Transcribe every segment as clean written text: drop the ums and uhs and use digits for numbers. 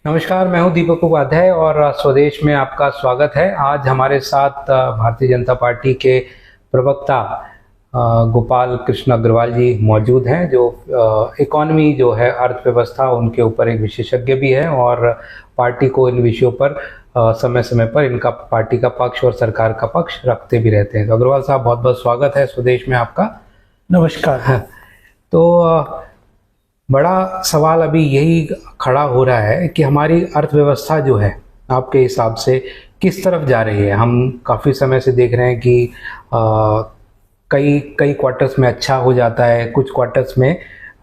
नमस्कार, मैं हूं दीपक उपाध्याय और स्वदेश में आपका स्वागत है। आज हमारे साथ भारतीय जनता पार्टी के प्रवक्ता गोपाल कृष्ण अग्रवाल जी मौजूद हैं, जो इकोनॉमी जो है, अर्थव्यवस्था, उनके ऊपर एक विशेषज्ञ भी है और पार्टी को इन विषयों पर समय समय पर इनका पार्टी का पक्ष और सरकार का पक्ष रखते भी रहते हैं। तो अग्रवाल साहब, बहुत बहुत स्वागत है स्वदेश में आपका। नमस्कार। तो बड़ा सवाल अभी यही खड़ा हो रहा है कि हमारी अर्थव्यवस्था जो है, आपके हिसाब से किस तरफ जा रही है। हम काफ़ी समय से देख रहे हैं कि कई कई क्वार्टर्स में अच्छा हो जाता है, कुछ क्वार्टर्स में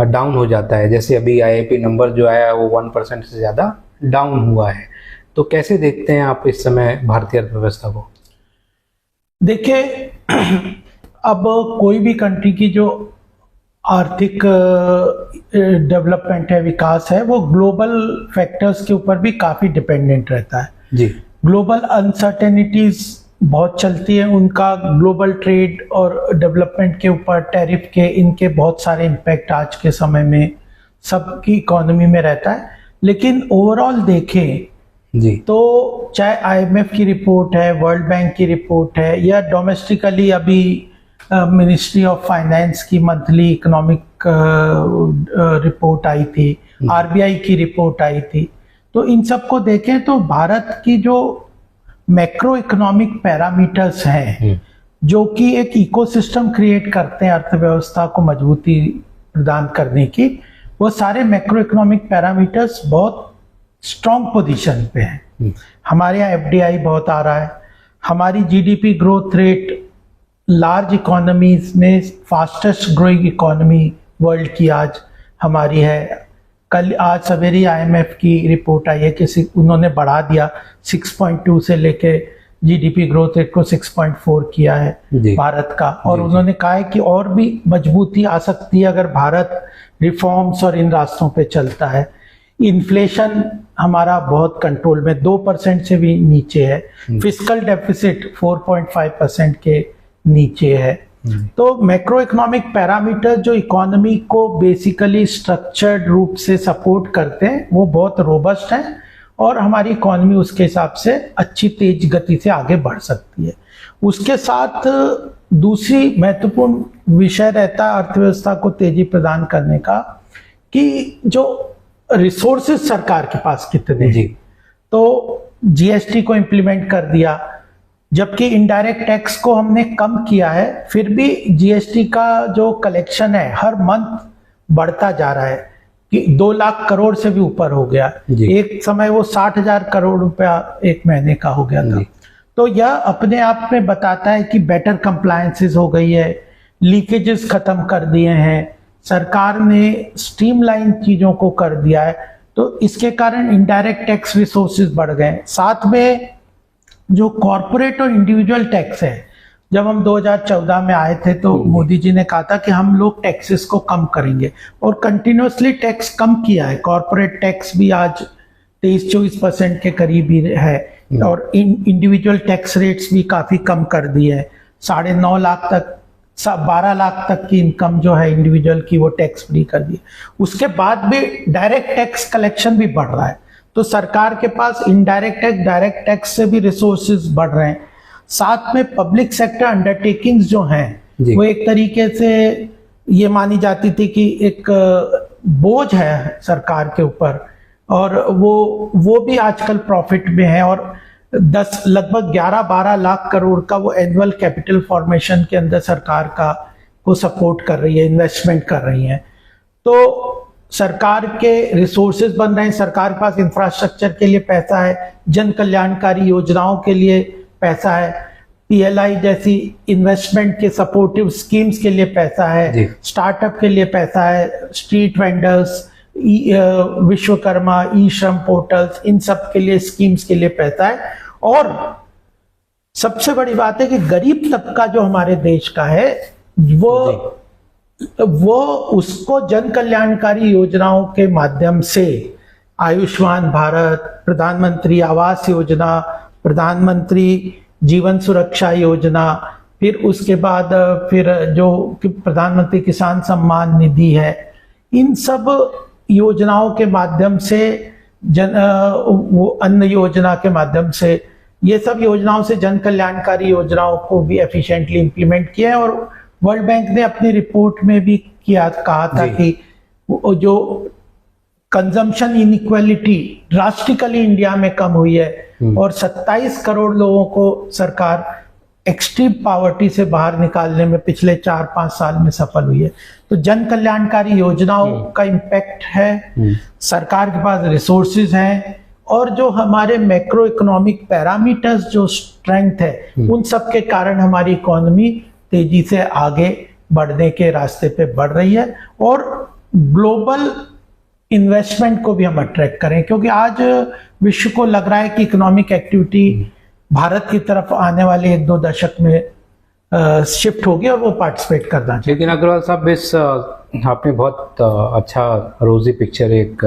डाउन हो जाता है। जैसे अभी आईआईपी नंबर जो आया है वो 1% से ज़्यादा डाउन हुआ है। तो कैसे देखते हैं आप इस समय भारतीय अर्थव्यवस्था को? देखिए, अब कोई भी कंट्री की जो आर्थिक डेवलपमेंट है, विकास है, वो ग्लोबल फैक्टर्स के ऊपर भी काफ़ी डिपेंडेंट रहता है जी। ग्लोबल अनसर्टेनिटीज बहुत चलती है, उनका ग्लोबल ट्रेड और डेवलपमेंट के ऊपर, टैरिफ के, इनके बहुत सारे इम्पैक्ट आज के समय में सबकी इकोनॉमी में रहता है। लेकिन ओवरऑल देखें जी, तो चाहे आईएमएफ की रिपोर्ट है, वर्ल्ड बैंक की रिपोर्ट है, या डोमेस्टिकली अभी मिनिस्ट्री ऑफ फाइनेंस की मंथली इकोनॉमिक रिपोर्ट आई थी, आरबीआई की रिपोर्ट आई थी, तो इन सब को देखें तो भारत की जो मैक्रो इकोनॉमिक पैरामीटर्स हैं, जो कि एक इकोसिस्टम क्रिएट करते हैं अर्थव्यवस्था को मजबूती प्रदान करने की, वो सारे मैक्रो इकोनॉमिक पैरामीटर्स बहुत स्ट्रॉन्ग पोजीशन पे हैं। हमारे यहाँ एफडीआई बहुत आ रहा है, हमारी GDP growth rate large economies में फास्टेस्ट ग्रोइंग इकोनॉमी वर्ल्ड की आज हमारी है। आज सवेरे आईएमएफ की रिपोर्ट आई है कि उन्होंने बढ़ा दिया 6.2 से लेके जीडीपी ग्रोथ रेट को 6.4 किया है भारत का, और उन्होंने कहा है कि और भी मजबूती आ सकती है अगर भारत रिफॉर्म्स और इन रास्तों पे चलता है। इन्फ्लेशन हमारा बहुत कंट्रोल में, 2% से भी नीचे है, फिस्कल डेफिसिट 4.5% के नीचे है। तो मैक्रो इकोनॉमिक पैरामीटर जो इकोनॉमी को बेसिकली स्ट्रक्चर्ड रूप से सपोर्ट करते हैं, वो बहुत रोबस्ट हैं और हमारी इकोनॉमी उसके हिसाब से अच्छी तेज गति से आगे बढ़ सकती है। उसके साथ दूसरी महत्वपूर्ण विषय रहता है अर्थव्यवस्था को तेजी प्रदान करने का, कि जो रिसोर्सेज सरकार के पास कितने हैं। तो जीएसटी को इम्प्लीमेंट कर दिया, जबकि इनडायरेक्ट टैक्स को हमने कम किया है, फिर भी जीएसटी का जो कलेक्शन है हर मंथ बढ़ता जा रहा है कि 2 लाख करोड़ से भी ऊपर हो गया। एक समय वो 60,000 करोड़ रुपया एक महीने का हो गया था। तो यह अपने आप में बताता है कि बेटर कंप्लायंसेस हो गई है, लीकेजेस खत्म कर दिए हैं, सरकार ने स्ट्रीमलाइन चीजों को कर दिया है। तो इसके कारण इनडायरेक्ट टैक्स रिसोर्सेज बढ़ गए। साथ में जो कॉरपोरेट और इंडिविजुअल टैक्स है, जब हम 2014 में आए थे तो मोदी जी ने कहा था कि हम लोग टैक्सेस को कम करेंगे, और कंटिन्यूसली टैक्स कम किया है। कॉरपोरेट टैक्स भी आज 23-24% के करीब ही है, और इंडिविजुअल टैक्स रेट्स भी काफी कम कर दिए है। 9.5 लाख तक, 12 लाख तक की इनकम जो है इंडिविजुअल की, वो टैक्स फ्री कर दी। उसके बाद भी डायरेक्ट टैक्स कलेक्शन भी बढ़ रहा है, तो सरकार के पास इनडायरेक्ट टैक्स, डायरेक्ट टैक्स से भी रिसोर्सेज बढ़ रहे हैं। साथ में पब्लिक सेक्टर अंडरटेकिंग्स जो हैं, वो एक तरीके से ये मानी जाती थी कि एक बोझ है सरकार के ऊपर, और वो भी आजकल प्रॉफिट में है, और लगभग 11-12 लाख करोड़ का वो एनुअल कैपिटल फॉर्मेशन के अंदर सरकार का को सपोर्ट कर रही है, इन्वेस्टमेंट कर रही है। तो सरकार के रिसोर्सेज बन रहे हैं, सरकार के पास इंफ्रास्ट्रक्चर के लिए पैसा है, जन कल्याणकारी योजनाओं के लिए पैसा है, पीएलआई जैसी इन्वेस्टमेंट के सपोर्टिव स्कीम्स के लिए पैसा है, स्टार्टअप के लिए पैसा है, स्ट्रीट वेंडर्स, विश्वकर्मा, ई श्रम पोर्टल्स, इन सब के लिए, स्कीम्स के लिए पैसा है। और सबसे बड़ी बात है कि गरीब तबका जो हमारे देश का है, वो उसको जन कल्याणकारी योजनाओं के माध्यम से, आयुष्मान भारत, प्रधानमंत्री आवास योजना, प्रधानमंत्री जीवन सुरक्षा योजना, फिर उसके बाद फिर जो प्रधानमंत्री किसान सम्मान निधि है, इन सब योजनाओं के माध्यम से वो अन्न योजना के माध्यम से, ये सब योजनाओं से, जन कल्याणकारी योजनाओं को भी एफिशिएंटली इंप्लीमेंट किया है। और वर्ल्ड बैंक ने अपनी रिपोर्ट में भी कहा था कि जो कंजम्पशन इनइक्वालिटी ड्रास्टिकली इंडिया में कम हुई है और 27 करोड़ लोगों को सरकार एक्सट्रीम पॉवर्टी से बाहर निकालने में पिछले 4-5 साल में सफल हुई है। तो जन कल्याणकारी योजनाओं का इम्पैक्ट है, सरकार के पास रिसोर्सेज हैं, और जो हमारे मैक्रो इकोनॉमिक पैरामीटर्स जो स्ट्रेंथ है, उन सब के कारण हमारी इकोनॉमी तेजी से आगे बढ़ने के रास्ते पे बढ़ रही है। और ग्लोबल इन्वेस्टमेंट को भी हम अट्रैक्ट करें, क्योंकि आज विश्व को लग रहा है कि इकोनॉमिक एक्टिविटी भारत की तरफ आने वाले 1-2 दशक में शिफ्ट होगी और वो पार्टिसिपेट करना चाहिए। लेकिन अग्रवाल साहब, इस आपने बहुत अच्छा रोजी पिक्चर एक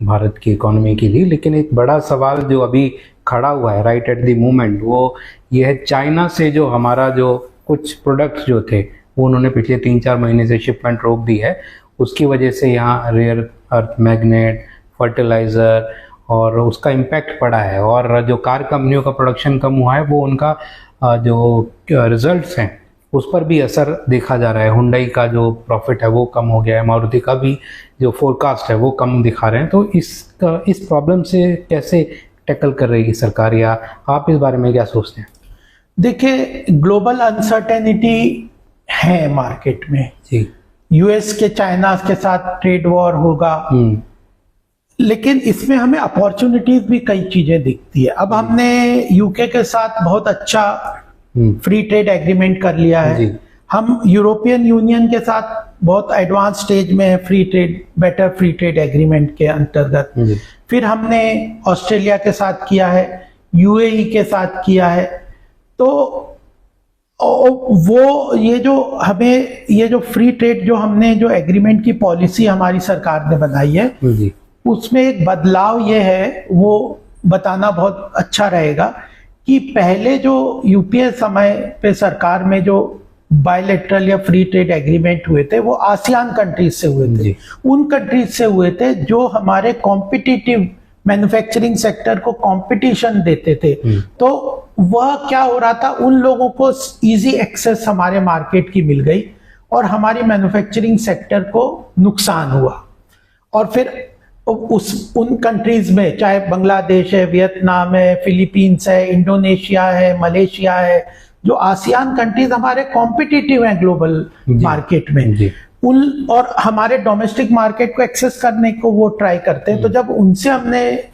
भारत की इकोनॉमी की दी, लेकिन एक बड़ा सवाल जो अभी खड़ा हुआ है राइट एट द मोमेंट, वो ये है चाइना से जो हमारा जो कुछ प्रोडक्ट्स जो थे वो उन्होंने पिछले 3-4 महीने से शिपमेंट रोक दी है। उसकी वजह से यहाँ रेयर अर्थ मैग्नेट, फर्टिलाइज़र और उसका इम्पैक्ट पड़ा है। और जो कार कंपनियों का प्रोडक्शन कम हुआ है, वो उनका जो रिजल्ट्स हैं उस पर भी असर देखा जा रहा है। हुंडई का जो प्रॉफिट है वो कम हो गया है, मारुति का भी जो फोरकास्ट है वो कम दिखा रहे हैं। तो इस प्रॉब्लम से कैसे टैकल कर रही है सरकार, या आप इस बारे में क्या सोचते हैं? देखिए, ग्लोबल अनसर्टेनिटी है मार्केट में जी। यूएस के चाइना के साथ ट्रेड वॉर होगा, लेकिन इसमें हमें अपॉर्चुनिटीज भी कई चीजें दिखती है। अब हमने यूके के साथ बहुत अच्छा फ्री ट्रेड एग्रीमेंट कर लिया है। हम यूरोपियन यूनियन के साथ बहुत एडवांस स्टेज में है बेटर फ्री ट्रेड एग्रीमेंट के अंतर्गत। फिर हमने ऑस्ट्रेलिया के साथ किया है, यूएई के साथ किया है। तो वो ये जो फ्री ट्रेड जो हमने जो एग्रीमेंट की पॉलिसी हमारी सरकार ने बनाई है, उसमें एक बदलाव ये है, वो बताना बहुत अच्छा रहेगा कि पहले जो यूपीए समय पे सरकार में जो बायलैटरल या फ्री ट्रेड एग्रीमेंट हुए थे वो आसियान कंट्रीज से हुए थे। उन कंट्रीज से हुए थे जो हमारे कॉम्पिटिटिव मैन्युफैक्चरिंग सेक्टर को कंपटीशन देते थे। तो वह क्या हो रहा था, उन लोगों को इजी एक्सेस हमारे मार्केट की मिल गई और हमारी मैन्युफैक्चरिंग सेक्टर को नुकसान हुआ। और फिर उन कंट्रीज में, चाहे बांग्लादेश है, वियतनाम है, फिलीपींस है, इंडोनेशिया है, मलेशिया है, जो आसियान कंट्रीज हमारे कॉम्पिटिटिव हैं ग्लोबल मार्केट में, उन और हमारे डोमेस्टिक मार्केट को एक्सेस करने को वो ट्राई करते हैं। तो जब उनसे हमने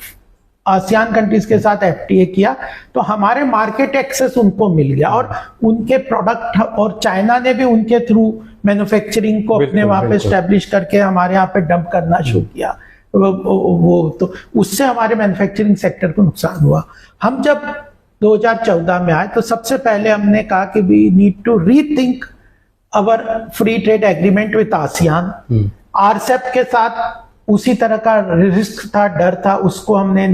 आसियान कंट्रीज के साथ एफटीए किया तो हमारे मार्केट एक्सेस उनको मिल गया और उनके प्रोडक्ट, और चाइना ने भी उनके थ्रू मैन्युफैक्चरिंग को अपने वहां पे एस्टेब्लिश करके हमारे यहाँ पे डंप करना शुरू किया। वो तो उससे हमारे मैन्युफैक्चरिंग सेक्टर को नुकसान हुआ। हम जब 2014 में आए तो सबसे पहले हमने कहा कि we need to rethink our free trade agreement with ASEAN. RCEP के साथ उसी तरह का रिस्क था, डर था, उसको हमने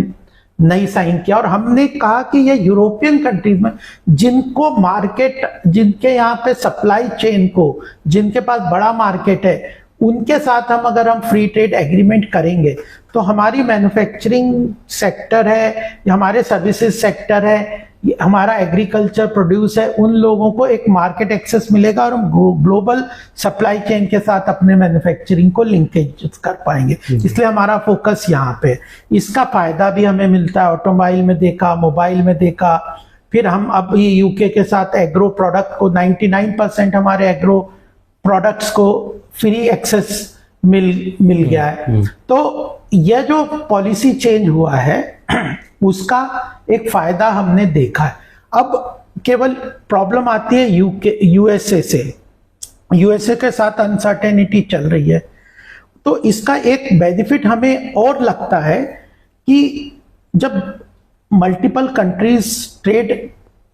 नहीं साइन किया। और हमने कहा कि ये यूरोपियन कंट्रीज में जिनको मार्केट, जिनके यहाँ पे सप्लाई चेन को, जिनके पास बड़ा मार्केट है, उनके साथ अगर हम फ्री ट्रेड एग्रीमेंट करेंगे तो हमारी मैन्युफैक्चरिंग सेक्टर है, हमारे सर्विसेज सेक्टर है, हमारा एग्रीकल्चर प्रोड्यूस है, उन लोगों को एक मार्केट एक्सेस मिलेगा और हम ग्लोबल सप्लाई चेन के साथ अपने मैन्युफैक्चरिंग को लिंकेज कर पाएंगे। इसलिए हमारा फोकस यहाँ पे, इसका फायदा भी हमें मिलता है। ऑटोमोबाइल में देखा, मोबाइल में देखा, फिर हम अब यूके के साथ एग्रो प्रोडक्ट को 99% हमारे एग्रो प्रोडक्ट्स को फ्री एक्सेस मिल गया है। तो यह जो पॉलिसी चेंज हुआ है उसका एक फायदा हमने देखा है। अब केवल प्रॉब्लम आती है यूएसए से। यूएसए के साथ अनसर्टेनिटी चल रही है, तो इसका एक बेनिफिट हमें और लगता है कि जब मल्टीपल कंट्रीज ट्रेड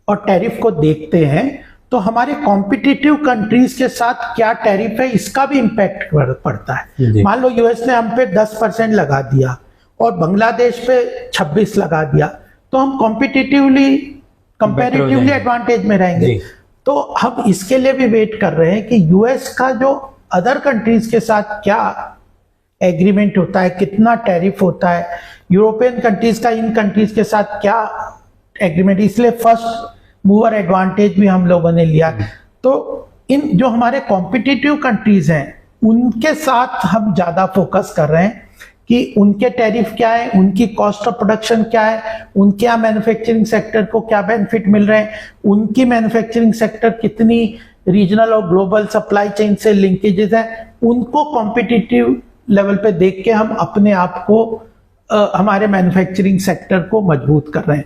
और टैरिफ को देखते हैं तो हमारे कॉम्पिटिटिव कंट्रीज के साथ क्या टैरिफ है इसका भी इम्पैक्ट पड़ता है। मान लो यूएस ने हम पे 10% लगा दिया और बांग्लादेश पे 26 लगा दिया, तो हम कंपैरेटिवली एडवांटेज में रहेंगे। तो हम इसके लिए भी वेट कर रहे हैं कि यूएस का जो अदर कंट्रीज के साथ क्या एग्रीमेंट होता है, कितना टैरिफ होता है। यूरोपियन कंट्रीज का इन कंट्रीज के साथ क्या एग्रीमेंट, इसलिए फर्स्ट मूवर एडवांटेज भी हम लोगों ने लिया। तो इन जो हमारे कॉम्पिटिटिव कंट्रीज हैं उनके साथ हम ज्यादा फोकस कर रहे हैं कि उनके टैरिफ क्या है, उनकी कॉस्ट ऑफ प्रोडक्शन क्या है, उनके यहाँ मैन्युफैक्चरिंग सेक्टर को क्या बेनिफिट मिल रहे हैं, उनकी मैन्युफैक्चरिंग सेक्टर कितनी रीजनल और ग्लोबल सप्लाई चेन से लिंकेजेस है, उनको कॉम्पिटिटिव लेवल पे देख के हम अपने आप को हमारे मैन्युफैक्चरिंग सेक्टर को मजबूत कर रहे हैं।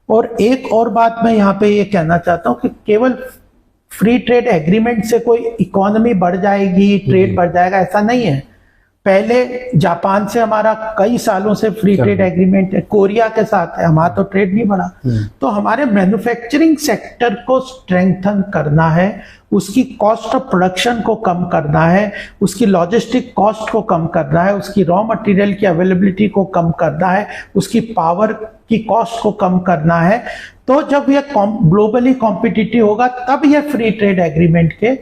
और एक और बात मैं यहाँ पे ये कहना चाहता हूँ कि केवल फ्री ट्रेड एग्रीमेंट से कोई इकोनॉमी बढ़ जाएगी, ट्रेड बढ़ जाएगा, ऐसा नहीं है। पहले जापान से हमारा कई सालों से फ्री ट्रेड एग्रीमेंट है, कोरिया के साथ है, हमारा तो ट्रेड नहीं बढ़ा। तो हमारे मैन्युफैक्चरिंग सेक्टर को स्ट्रेंथन करना है, उसकी कॉस्ट ऑफ प्रोडक्शन को कम करना है, उसकी लॉजिस्टिक कॉस्ट को कम करना है, उसकी रॉ मटेरियल की अवेलेबिलिटी को कम करना है, उसकी पावर की कॉस्ट को कम करना है। तो जब यह ग्लोबली कॉम्पिटिटिव होगा तब यह फ्री ट्रेड एग्रीमेंट के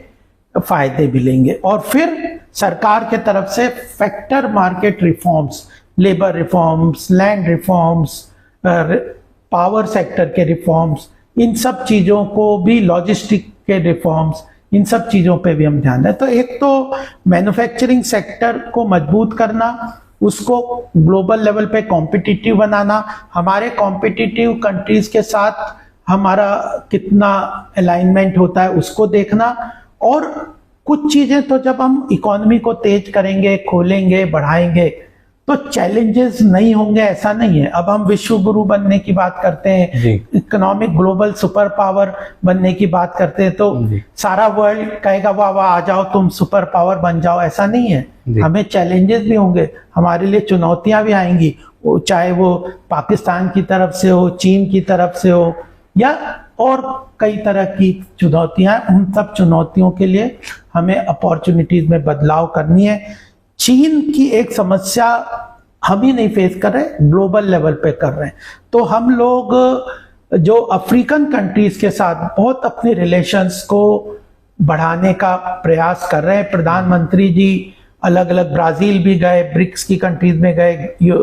फायदे मिलेंगे। और फिर सरकार के तरफ से factor market reforms, labour reforms, land reforms, power sector के रिफॉर्म्स, इन सब चीजों को भी, लॉजिस्टिक के रिफॉर्म्स, इन सब चीजों पे भी हम ध्यान दें। तो एक तो मैन्युफैक्चरिंग सेक्टर को मजबूत करना, उसको ग्लोबल लेवल पे कॉम्पिटिटिव बनाना, हमारे कॉम्पिटिटिव कंट्रीज के साथ हमारा कितना अलाइनमेंट होता है उसको देखना। और कुछ चीजें तो जब हम इकोनॉमी को तेज करेंगे, खोलेंगे, बढ़ाएंगे तो चैलेंजेस नहीं होंगे, ऐसा नहीं है। अब हम विश्व गुरु बनने की बात करते हैं, इकोनॉमिक ग्लोबल सुपर पावर बनने की बात करते हैं, तो सारा वर्ल्ड कहेगा वाह वाह आ जाओ तुम सुपर पावर बन जाओ, ऐसा नहीं है। हमें चैलेंजेस भी होंगे, हमारे लिए चुनौतियां भी आएंगी, चाहे वो पाकिस्तान की तरफ से हो, चीन की तरफ से हो, या और कई तरह की चुनौतियां। उन सब चुनौतियों के लिए हमें अपॉर्चुनिटीज में बदलाव करनी है। चीन की एक समस्या हम ही नहीं फेस कर रहे, ग्लोबल लेवल पे कर रहे हैं। तो हम लोग जो अफ्रीकन कंट्रीज के साथ बहुत अपने रिलेशंस को बढ़ाने का प्रयास कर रहे हैं। प्रधानमंत्री जी अलग अलग ब्राजील भी गए, ब्रिक्स की कंट्रीज में गए,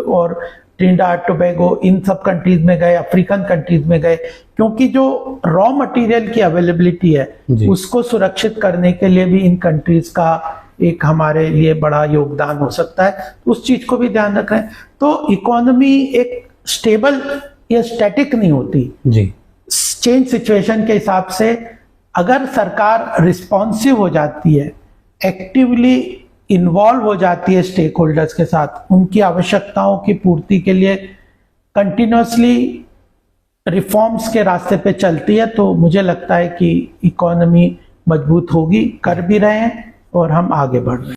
और ट्रिनिडाद टोबैगो, इन सब कंट्रीज में गए, अफ्रीकन कंट्रीज में गए, क्योंकि जो रॉ मटेरियल की अवेलेबिलिटी है उसको सुरक्षित करने के लिए भी इन कंट्रीज का एक हमारे लिए बड़ा योगदान हो सकता है। उस चीज को भी ध्यान रख रहे हैं। तो इकोनॉमी एक स्टेबल या स्टैटिक नहीं होती जी, चेंज सिचुएशन के हिसाब से अगर सरकार रिस्पॉन्सिव हो जाती है, एक्टिवली इन्वॉल्व हो जाती है स्टेक होल्डर्स के साथ, उनकी आवश्यकताओं की पूर्ति के लिए कंटिन्यूसली रिफॉर्म्स के रास्ते पे चलती है, तो मुझे लगता है कि इकोनॉमी मजबूत होगी, कर भी रहे हैं और हम आगे बढ़ रहे हैं।